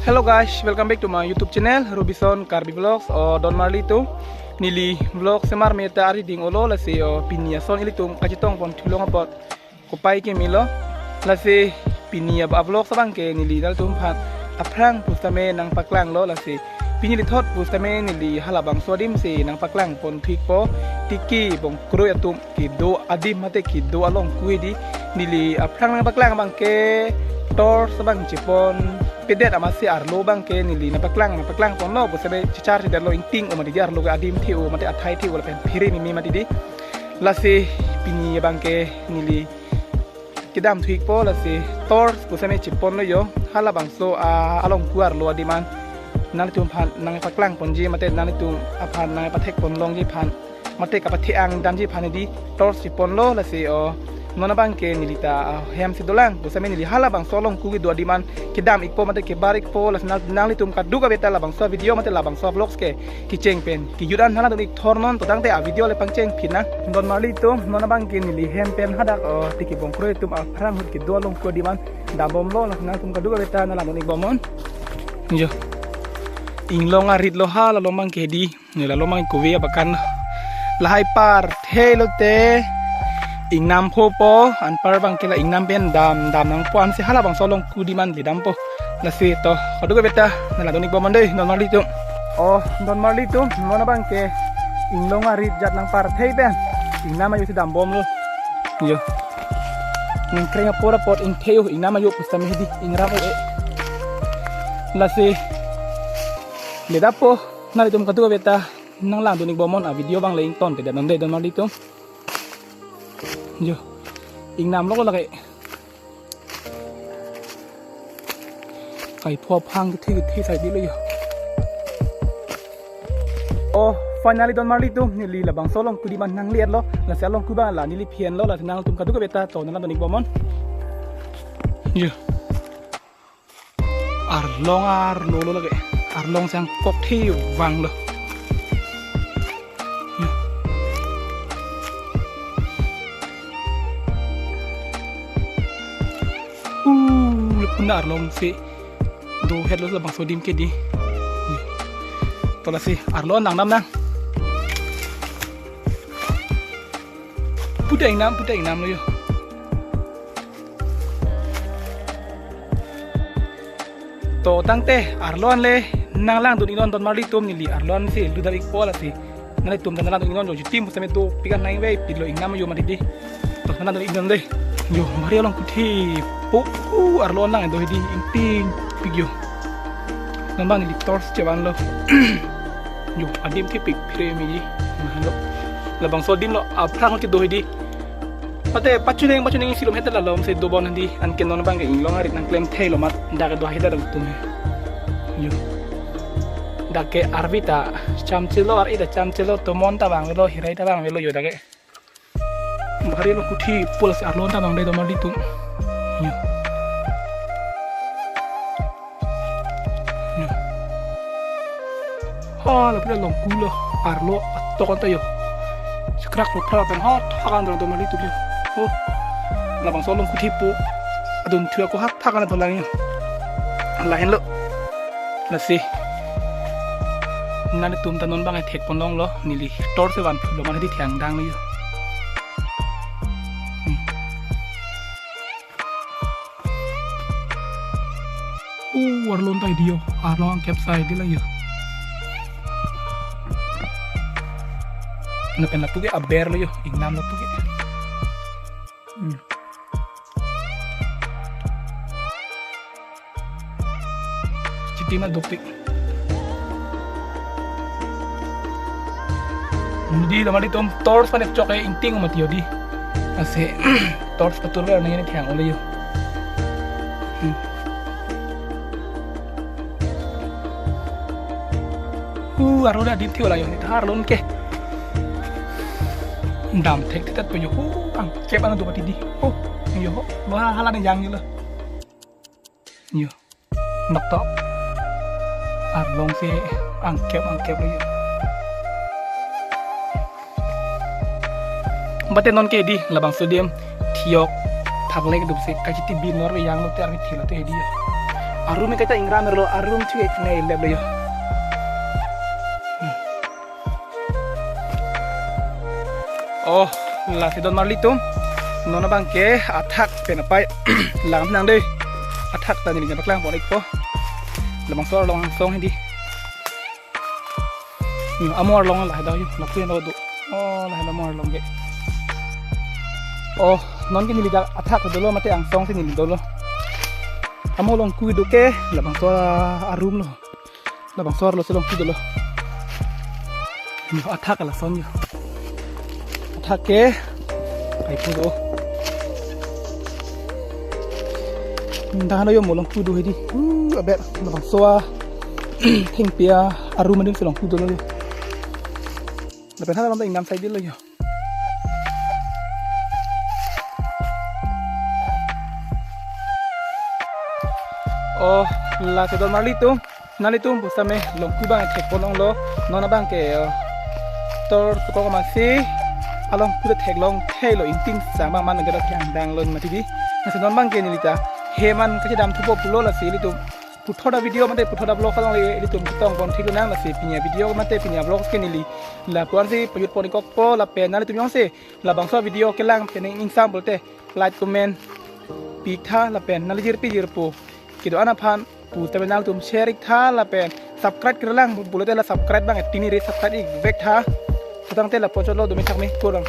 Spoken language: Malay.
Hello guys, welcome back to my YouTube channel Robinson Carby Vlogs o Don Marlito nili vlog semar meta ari ding olo la se pinia son ilitung kacitong pon tulong apot kupai ke milo la se pinia ba vlog sabang ke nili dal tum phat aprang pustame nang paklang lo la se pinili thot pustame nili halabang sodim se nang paklang pon thik po tiki bong kroi atum ki do adim mate ki do along kuidi nili aprang nang paklang bang ke tor sabang cipon pedet amasi arlo bang ke nili napaklang pon lo busabe cicar tidak lo inting o mati arlo ga adim tiu mati athai tiu wala pen phiri mi mati di lasi pini bang ke nili kidam thuik po lasi tor busabe cipon lo yo hala bang so along kuar lo adiman nang tum phan nang paklang pon ji mate nang tum aphan nang pathek pon long ji phan mate ka pathi ang dam ji phan di tor cipon lo lasi o nona bang ke nilita hem si dolang busame nili hala bang solong kugi do diman kidam ikpo mate ke barik po las nang litum ka duga beta labang so video mate labang so vlogs ke ki cheng pen ki yudan hala doni thornon to tang te a video le pang cheng phina don mali to nona bang ke nili hem pen hadak tiki bong kroe tum a phrang hut ki do long ko diman da bom lo las nang tum ka duga beta na lamoni bomon jo inglong arit lo hala lo mang ke di nila lo mang ko we bakan lahai par thelo te ingnam po po an par bang kila ingnam pen dam nang po an si hala bang solong kudiman di dam po nasi to kaduga beta nala donik bomon dei don marlito don marlito mona bang ke inglong arit jat nang par thei pen ingnam ayu si dam bom lo yo ning krenga pora pot in theu ingnam ayu pustame hidi ingrabo e lasi leda po nali tum kaduga beta nang lang donik bomon a video bang leing ton te dan dei don marlito yo ingnam lo la kai pho phang thi sai di lo yo finally don marlito ni li la bang solong kudi man nang liet lo la salong kuba la ni li phien lo la nang tum ka du ka beta to na donik bomon yo ar lo la ar long sang kok thi wang lo punar long si do head lo bang sodim ke di to la si arlo nang nam nang puteng nam lo yo to tang te arlon le nang lang dun inon don marlitum ni li arlon si lu darik po la si nalai tum dan lang dun inon jo tim sa to pikan nai we pilo ingnam yo mati di to nan dun inon le yo mari long kuthi po arlon lang do hidi inting pigyo nambang ni tors ceban lo yo adim ti pig premi lo labang so dim lo aprang ti do hidi pate pachuneng silom heta la lom se do bon hidi an ken non bang inglong arit nang klem thelo mat daga do hida dal tum yo dake arbita chamchilo ar ida chamchilo to mon ta bang lo hirai ta bang lo yo dake mari lo kuthi pul se arlon ta bang dai do mari tum yo la pula long kulo arlo to kon tayo skrak lo pra pen hot hakan do mali tu yo la bang solong kuthi pu adun thua ko hat thakan do lang yo lain lo la si nani tum tanon bang thek ponong lo nili tor se wan lo man di thiang dang lo yo warlon tay dio arlong kep sai di la yo na pen la tuge aber lo yo ingnam la tuge citima dopik di la mali tom tors panek choke inting mati yo di ase tors patur lo na ni thang lo yo aroda dim thi wala yo ni thar lon ke dam thek tat pe yo ang kep an do pati di yo lo hala ni yang yo yo nok to ar long se ang kep lo yo bate non ke di labang sodium thiok thak lek du se ka chiti bin nor yang lo te ar thi lo te di arum kita ingram lo arum cuy nei leb lo yo oh la si Don Marlito nona bangke attack penapai lang nang deh attack tadi ni baklang pon ikpo lamang so long song hindi yo amor long la daw yo nakuen do oh la amor long ge oh non ke nili attack do lo mate ang song si nili do lo amo long kui do ke labang so arum lo labang so lo selong kui do lo yo attack la son yo attack ke ai pu do dah no yo mo long kui do hedi abe labang so thing pia arum din selong kui do lo yo lepas tu orang tu ingam saya dulu yo. Oh, la se Don Marlito, nalitu busame long kubang cek polong lo, nona bang ke tor tukok masih, along kuda tek long lo intin sama man negara yang dang lo mati di, nasi Don bang ke nilita, heman kerja dalam tubuh pulau lah sih itu. Putoda video mate putoda vlog kalau le itu kitong kon thilu nang la se pinya video mate pinya vlog ke nili la kuan si payut pon kok po la pen na tu yong se la bangso video ke lang pen ing sam bolte like comment pi tha la pen na lijir pi jir pu kido ana phan pu te nal tum share tha la pen subscribe ke lang bulote la subscribe bang tini re subscribe ik vek tha tang te la pochot lo do me thak me kurang